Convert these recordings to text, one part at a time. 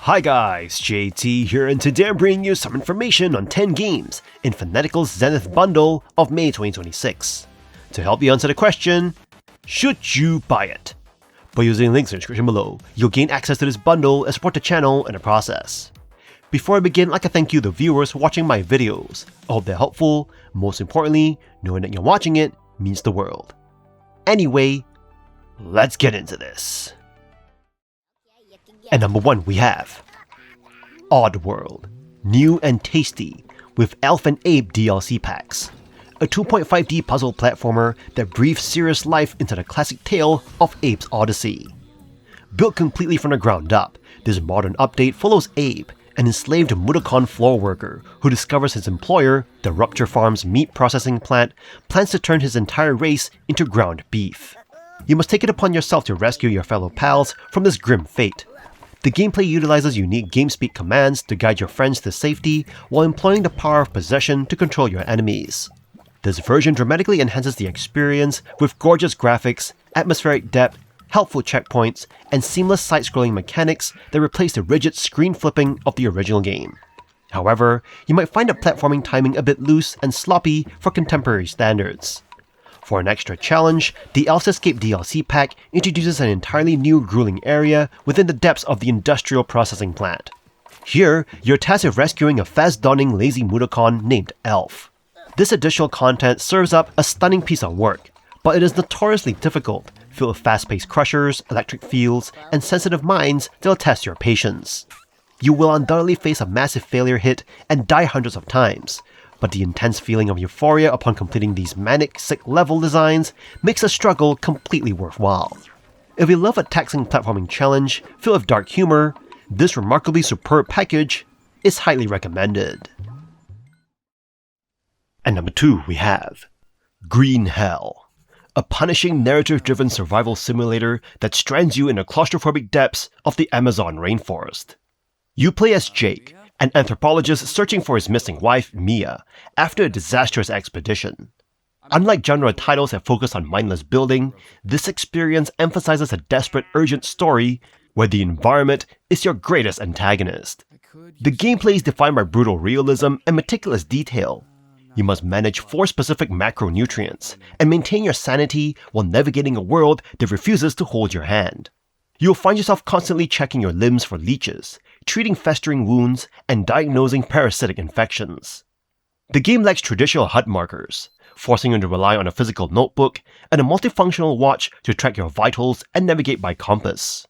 Hi guys, JT here, and today I'm bringing you some information on 10 games in Fanatical's Zenith bundle of May 2026. To help you answer the question, should you buy it? By using links in the description below, you'll gain access to this bundle and support the channel in the process. Before I begin, I'd like to thank you the viewers for watching my videos. I hope they're helpful. Most importantly, knowing that you're watching it means the world. Anyway, let's get into this. At number 1 we have Oddworld, new and tasty, with Alf and Abe DLC Packs. A 2.5D puzzle platformer that breathes serious life into the classic tale of Abe's Odyssey. Built completely from the ground up, this modern update follows Abe, an enslaved Mudokon floor worker who discovers his employer, the Rupture Farm's meat processing plant, plans to turn his entire race into ground beef. You must take it upon yourself to rescue your fellow pals from this grim fate. The gameplay utilizes unique GameSpeak commands to guide your friends to safety while employing the power of possession to control your enemies. This version dramatically enhances the experience with gorgeous graphics, atmospheric depth, helpful checkpoints, and seamless side-scrolling mechanics that replace the rigid screen flipping of the original game. However, you might find the platforming timing a bit loose and sloppy for contemporary standards. For an extra challenge, the Elf's Escape DLC pack introduces an entirely new grueling area within the depths of the industrial processing plant. Here, you're tasked with rescuing a fast-dawning lazy Mudokon named Elf. This additional content serves up a stunning piece of work, but it is notoriously difficult, filled with fast-paced crushers, electric fields, and sensitive mines that'll test your patience. You will undoubtedly face a massive failure hit and die hundreds of times, but the intense feeling of euphoria upon completing these manic, sick level designs makes the struggle completely worthwhile. If you love a taxing platforming challenge filled with dark humor, this remarkably superb package is highly recommended. At number 2 we have Green Hell, a punishing narrative-driven survival simulator that strands you in the claustrophobic depths of the Amazon rainforest. You play as Jake, an anthropologist searching for his missing wife, Mia, after a disastrous expedition. Unlike genre titles that focus on mindless building, this experience emphasizes a desperate, urgent story where the environment is your greatest antagonist. The gameplay is defined by brutal realism and meticulous detail. You must manage 4 specific macronutrients and maintain your sanity while navigating a world that refuses to hold your hand. You'll find yourself constantly checking your limbs for leeches, treating festering wounds, and diagnosing parasitic infections. The game lacks traditional HUD markers, forcing you to rely on a physical notebook and a multifunctional watch to track your vitals and navigate by compass.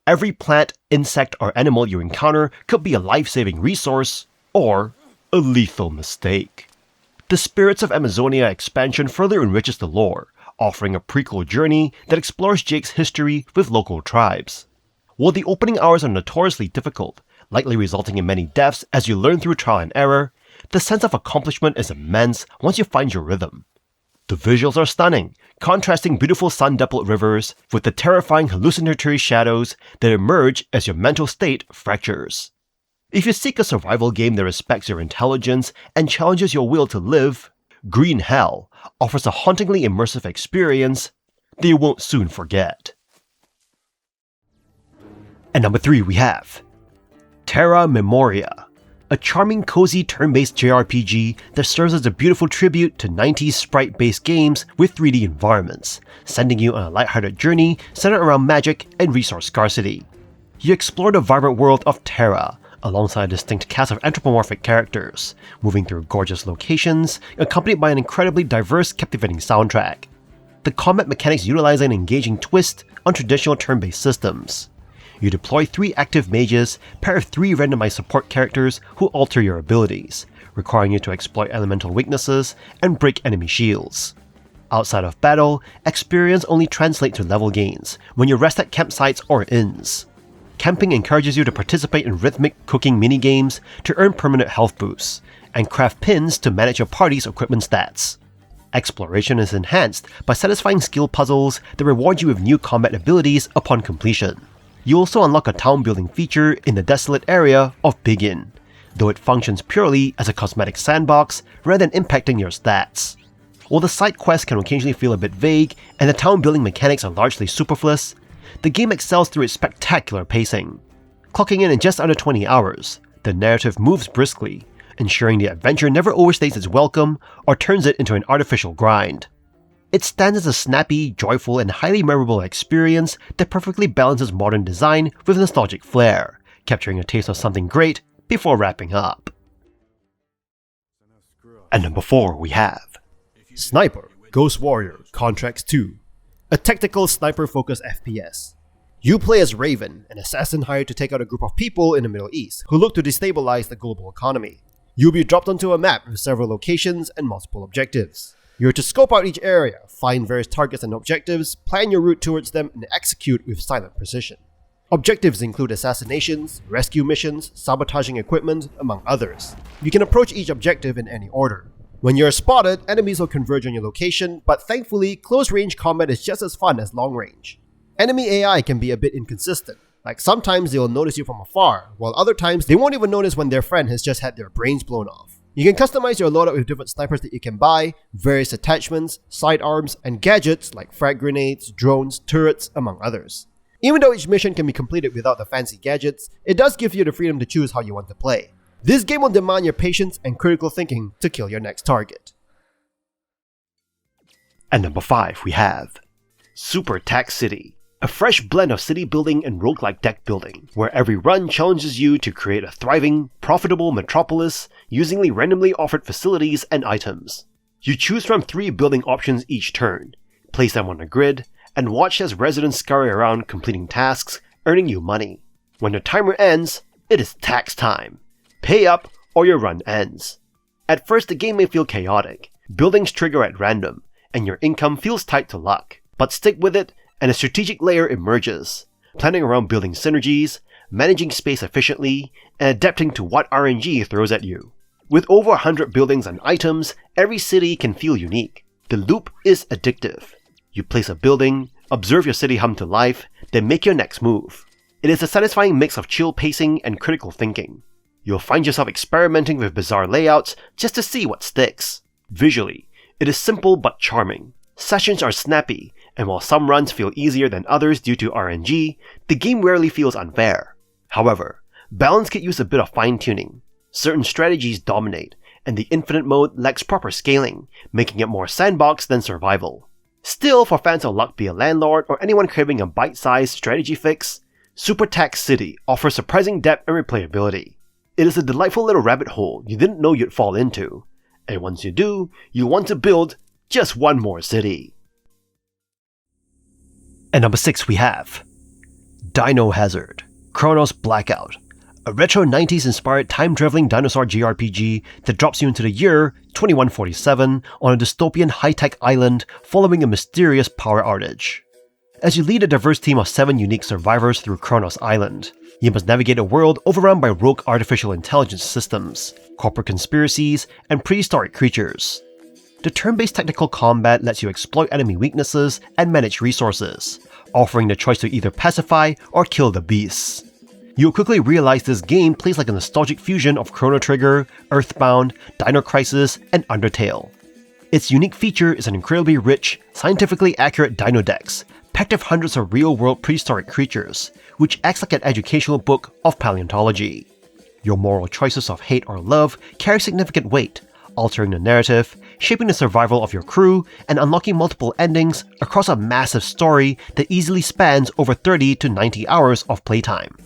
Every plant, insect, or animal you encounter could be a life-saving resource or a lethal mistake. The Spirits of Amazonia expansion further enriches the lore, offering a prequel journey that explores Jake's history with local tribes. While the opening hours are notoriously difficult, likely resulting in many deaths as you learn through trial and error, the sense of accomplishment is immense once you find your rhythm. The visuals are stunning, contrasting beautiful sun-dappled rivers with the terrifying hallucinatory shadows that emerge as your mental state fractures. If you seek a survival game that respects your intelligence and challenges your will to live, Green Hell offers a hauntingly immersive experience that you won't soon forget. At number 3 we have Terra Memoria, a charming, cozy turn-based JRPG that serves as a beautiful tribute to 90s sprite-based games with 3D environments, sending you on a lighthearted journey centered around magic and resource scarcity. You explore the vibrant world of Terra, alongside a distinct cast of anthropomorphic characters, moving through gorgeous locations, accompanied by an incredibly diverse, captivating soundtrack. The combat mechanics utilize an engaging twist on traditional turn-based systems. You deploy 3 active mages, paired with 3 randomized support characters who alter your abilities, requiring you to exploit elemental weaknesses and break enemy shields. Outside of battle, experience only translates to level gains when you rest at campsites or inns. Camping encourages you to participate in rhythmic cooking minigames to earn permanent health boosts, and craft pins to manage your party's equipment stats. Exploration is enhanced by satisfying skill puzzles that reward you with new combat abilities upon completion. You also unlock a town building feature in the desolate area of Big Inn, though it functions purely as a cosmetic sandbox rather than impacting your stats. While the side quests can occasionally feel a bit vague and the town building mechanics are largely superfluous, the game excels through its spectacular pacing. Clocking in just under 20 hours, the narrative moves briskly, ensuring the adventure never overstays its welcome or turns it into an artificial grind. It stands as a snappy, joyful, and highly memorable experience that perfectly balances modern design with nostalgic flair, capturing a taste of something great before wrapping up. At number 4 we have Sniper Ghost Warrior Contracts 2, a tactical sniper-focused FPS. You play as Raven, an assassin hired to take out a group of people in the Middle East who look to destabilize the global economy. You'll be dropped onto a map with several locations and multiple objectives. You're to scope out each area, find various targets and objectives, plan your route towards them, and execute with silent precision. Objectives include assassinations, rescue missions, sabotaging equipment, among others. You can approach each objective in any order. When you're spotted, enemies will converge on your location, but thankfully, close-range combat is just as fun as long-range. Enemy AI can be a bit inconsistent, like sometimes they'll notice you from afar, while other times they won't even notice when their friend has just had their brains blown off. You can customize your loadout with different snipers that you can buy, various attachments, sidearms, and gadgets like frag grenades, drones, turrets, among others. Even though each mission can be completed without the fancy gadgets, it does give you the freedom to choose how you want to play. This game will demand your patience and critical thinking to kill your next target. At number 5 we have SuperTaxCity, a fresh blend of city building and roguelike deck building, where every run challenges you to create a thriving, profitable metropolis using randomly offered facilities and items. You choose from 3 building options each turn, place them on a grid, and watch as residents scurry around completing tasks, earning you money. When the timer ends, it is tax time. Pay up or your run ends. At first the game may feel chaotic, buildings trigger at random, and your income feels tied to luck, but stick with it and a strategic layer emerges, planning around building synergies, managing space efficiently, and adapting to what RNG throws at you. With over 100 buildings and items, every city can feel unique. The loop is addictive. You place a building, observe your city hum to life, then make your next move. It is a satisfying mix of chill pacing and critical thinking. You'll find yourself experimenting with bizarre layouts just to see what sticks. Visually, it is simple but charming. Sessions are snappy, and while some runs feel easier than others due to RNG, the game rarely feels unfair. However, balance could use a bit of fine-tuning. Certain strategies dominate, and the infinite mode lacks proper scaling, making it more sandbox than survival. Still, for fans of Luck Be a Landlord or anyone craving a bite-sized strategy fix, SuperTaxCity offers surprising depth and replayability. It is a delightful little rabbit hole you didn't know you'd fall into, and once you do, you'll want to build just one more city. At number 6 we have Dino Hazard Chronos Blackout, a retro 90s inspired time-traveling dinosaur JRPG that drops you into the year 2147 on a dystopian high-tech island following a mysterious power outage. As you lead a diverse team of 7 unique survivors through Chronos Island, you must navigate a world overrun by rogue artificial intelligence systems, corporate conspiracies, and prehistoric creatures. The turn-based tactical combat lets you exploit enemy weaknesses and manage resources, offering the choice to either pacify or kill the beasts. You'll quickly realize this game plays like a nostalgic fusion of Chrono Trigger, Earthbound, Dino Crisis, and Undertale. Its unique feature is an incredibly rich, scientifically accurate dino dex, packed with hundreds of real-world prehistoric creatures, which acts like an educational book of paleontology. Your moral choices of hate or love carry significant weight, altering the narrative, shaping the survival of your crew, and unlocking multiple endings across a massive story that easily spans over 30 to 90 hours of playtime.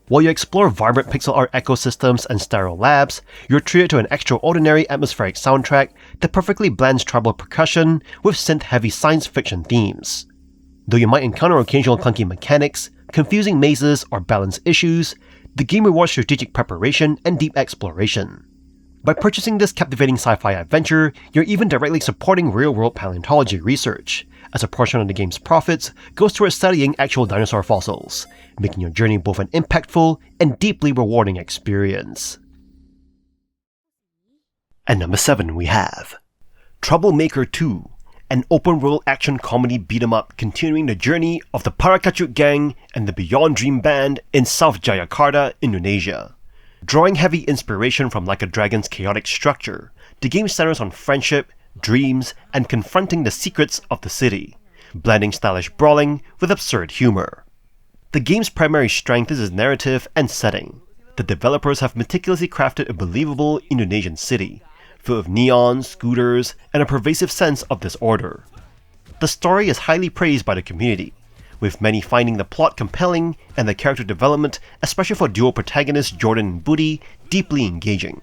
While you explore vibrant pixel art ecosystems and sterile labs, you're treated to an extraordinary atmospheric soundtrack that perfectly blends tribal percussion with synth-heavy science fiction themes. Though you might encounter occasional clunky mechanics, confusing mazes, or balance issues, the game rewards strategic preparation and deep exploration. By purchasing this captivating sci-fi adventure, you're even directly supporting real-world paleontology research, as a portion of the game's profits goes towards studying actual dinosaur fossils, making your journey both an impactful and deeply rewarding experience. At number 7 we have Troublemaker 2, an open-world action comedy beat-em-up continuing the journey of the Parak gang and the Beyond Dream Band in South Jayakarta, Indonesia. Drawing heavy inspiration from Like a Dragon's chaotic structure, the game centers on friendship, dreams, and confronting the secrets of the city, blending stylish brawling with absurd humor. The game's primary strength is its narrative and setting. The developers have meticulously crafted a believable Indonesian city, filled with neon, scooters, and a pervasive sense of disorder. The story is highly praised by the community, with many finding the plot compelling and the character development, especially for dual protagonists Jordan and Budi, deeply engaging.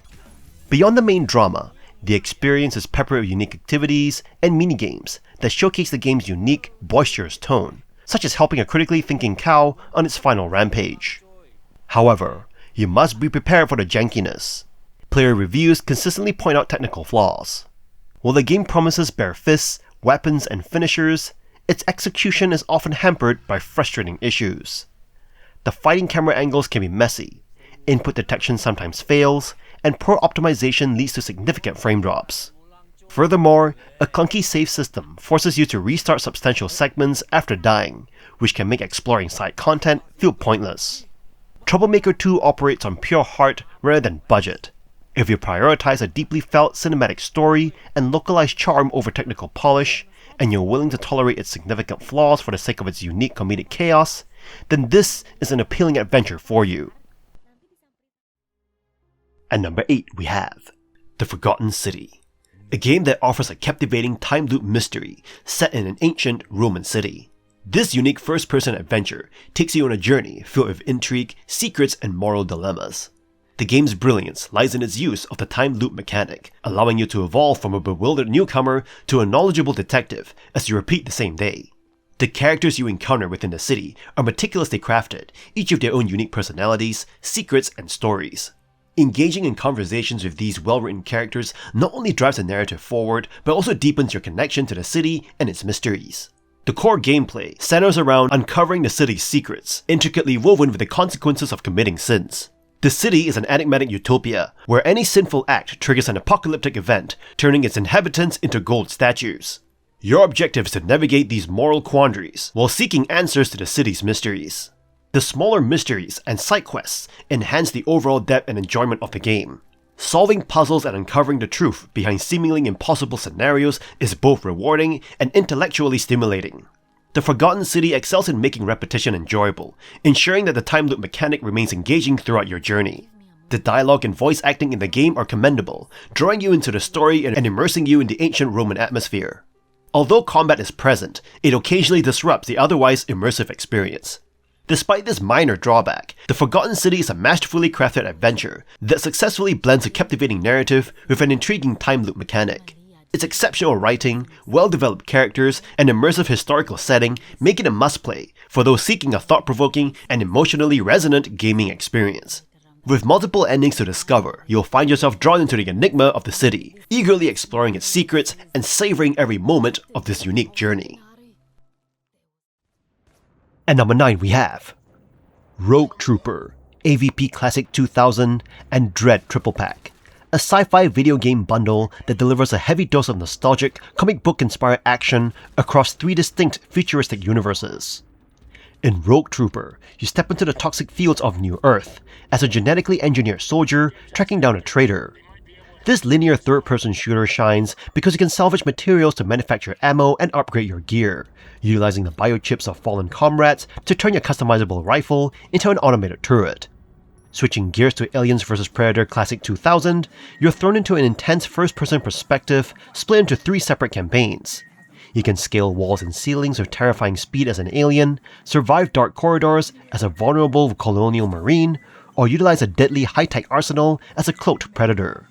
Beyond the main drama, the experience is peppered with unique activities and minigames that showcase the game's unique, boisterous tone, such as helping a critically thinking cow on its final rampage. However, you must be prepared for the jankiness. Player reviews consistently point out technical flaws. While the game promises bare fists, weapons, and finishers, its execution is often hampered by frustrating issues. The fighting camera angles can be messy, input detection sometimes fails, and poor optimization leads to significant frame drops. Furthermore, a clunky save system forces you to restart substantial segments after dying, which can make exploring side content feel pointless. Troublemaker 2 operates on pure heart rather than budget. If you prioritize a deeply felt cinematic story and localized charm over technical polish, and you're willing to tolerate its significant flaws for the sake of its unique comedic chaos, then this is an appealing adventure for you. At number 8 we have The Forgotten City, a game that offers a captivating time loop mystery set in an ancient Roman city. This unique first-person adventure takes you on a journey filled with intrigue, secrets, and moral dilemmas. The game's brilliance lies in its use of the time loop mechanic, allowing you to evolve from a bewildered newcomer to a knowledgeable detective as you repeat the same day. The characters you encounter within the city are meticulously crafted, each with their own unique personalities, secrets, and stories. Engaging in conversations with these well-written characters not only drives the narrative forward, but also deepens your connection to the city and its mysteries. The core gameplay centers around uncovering the city's secrets, intricately woven with the consequences of committing sins. The city is an enigmatic utopia, where any sinful act triggers an apocalyptic event, turning its inhabitants into gold statues. Your objective is to navigate these moral quandaries, while seeking answers to the city's mysteries. The smaller mysteries and side quests enhance the overall depth and enjoyment of the game. Solving puzzles and uncovering the truth behind seemingly impossible scenarios is both rewarding and intellectually stimulating. The Forgotten City excels in making repetition enjoyable, ensuring that the time loop mechanic remains engaging throughout your journey. The dialogue and voice acting in the game are commendable, drawing you into the story and immersing you in the ancient Roman atmosphere. Although combat is present, it occasionally disrupts the otherwise immersive experience. Despite this minor drawback, The Forgotten City is a masterfully crafted adventure that successfully blends a captivating narrative with an intriguing time loop mechanic. Its exceptional writing, well-developed characters, and immersive historical setting make it a must-play for those seeking a thought-provoking and emotionally resonant gaming experience. With multiple endings to discover, you'll find yourself drawn into the enigma of the city, eagerly exploring its secrets and savoring every moment of this unique journey. At number 9 we have Rogue Trooper, AVP Classic 2000, and Dredd Triple Pack, a sci-fi video game bundle that delivers a heavy dose of nostalgic, comic book-inspired action across 3 distinct futuristic universes. In Rogue Trooper, you step into the toxic fields of New Earth as a genetically engineered soldier tracking down a traitor. This linear third-person shooter shines because you can salvage materials to manufacture ammo and upgrade your gear, utilizing the biochips of fallen comrades to turn your customizable rifle into an automated turret. Switching gears to Aliens vs Predator Classic 2000, you're thrown into an intense first-person perspective split into 3 separate campaigns. You can scale walls and ceilings with terrifying speed as an alien, survive dark corridors as a vulnerable colonial marine, or utilize a deadly high-tech arsenal as a cloaked predator.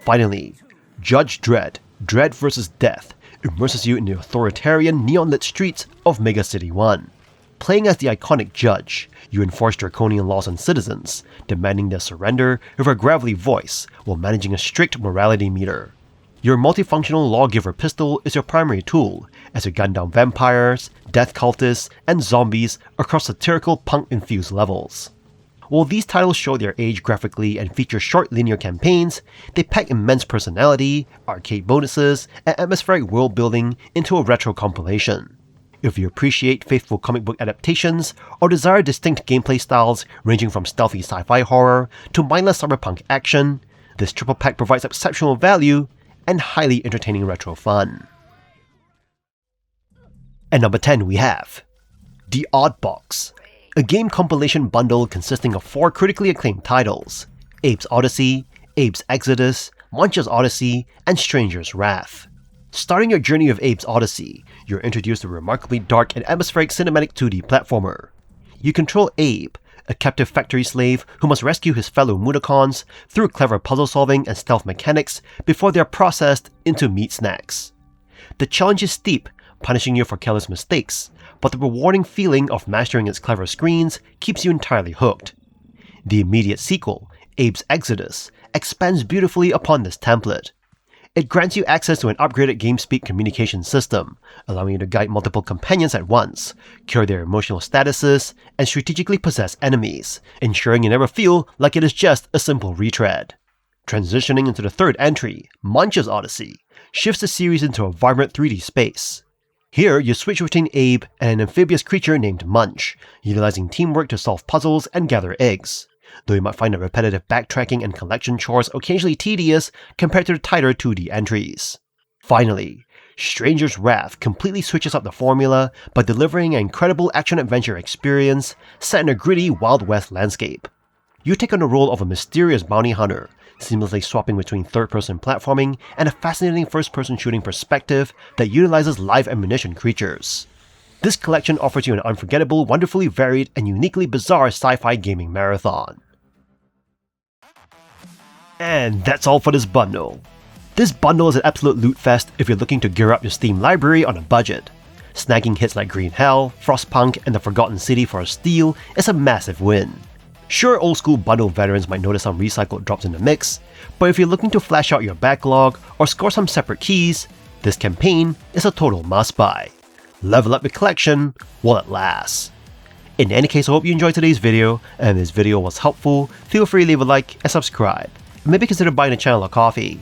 Finally, Judge Dredd, Dredd vs Death, immerses you in the authoritarian neon-lit streets of Mega City 1. Playing as the iconic Judge, you enforce draconian laws on citizens, demanding their surrender with a gravelly voice while managing a strict morality meter. Your multifunctional lawgiver pistol is your primary tool as you gun down vampires, death cultists, and zombies across satirical punk-infused levels. While these titles show their age graphically and feature short linear campaigns, they pack immense personality, arcade bonuses, and atmospheric world building into a retro compilation. If you appreciate faithful comic book adaptations or desire distinct gameplay styles ranging from stealthy sci-fi horror to mindless cyberpunk action, this triple pack provides exceptional value and highly entertaining retro fun. At number 10 we have The Oddboxx, a game compilation bundle consisting of 4 critically acclaimed titles: Abe's Odyssey, Abe's Exodus, Munch's Odyssey, and Stranger's Wrath. Starting your journey of Abe's Odyssey, you're introduced to a remarkably dark and atmospheric cinematic 2D platformer. You control Abe, a captive factory slave who must rescue his fellow Mudokons through clever puzzle solving and stealth mechanics before they are processed into meat snacks. The challenge is steep, punishing you for careless mistakes, but the rewarding feeling of mastering its clever screens keeps you entirely hooked. The immediate sequel, Abe's Exodus, expands beautifully upon this template. It grants you access to an upgraded GameSpeak communication system, allowing you to guide multiple companions at once, cure their emotional statuses, and strategically possess enemies, ensuring you never feel like it is just a simple retread. Transitioning into the third entry, Munch's Odyssey, shifts the series into a vibrant 3D space. Here, you switch between Abe and an amphibious creature named Munch, utilizing teamwork to solve puzzles and gather eggs, though you might find the repetitive backtracking and collection chores occasionally tedious compared to the tighter 2D entries. Finally, Stranger's Wrath completely switches up the formula by delivering an incredible action-adventure experience set in a gritty Wild West landscape. You take on the role of a mysterious bounty hunter, seamlessly swapping between third-person platforming and a fascinating first-person shooting perspective that utilizes live ammunition creatures. This collection offers you an unforgettable, wonderfully varied, and uniquely bizarre sci-fi gaming marathon. And that's all for this bundle. This bundle is an absolute loot fest if you're looking to gear up your Steam library on a budget. Snagging hits like Green Hell, Frostpunk, and The Forgotten City for a steal is a massive win. Sure, old school bundle veterans might notice some recycled drops in the mix, but if you're looking to flash out your backlog or score some separate keys, this campaign is a total must-buy. Level up your collection while it lasts. In any case, I hope you enjoyed today's video, and if this video was helpful, feel free to leave a like and subscribe, and maybe consider buying the channel a coffee.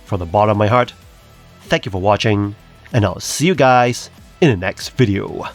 From the bottom of my heart, thank you for watching, and I'll see you guys in the next video.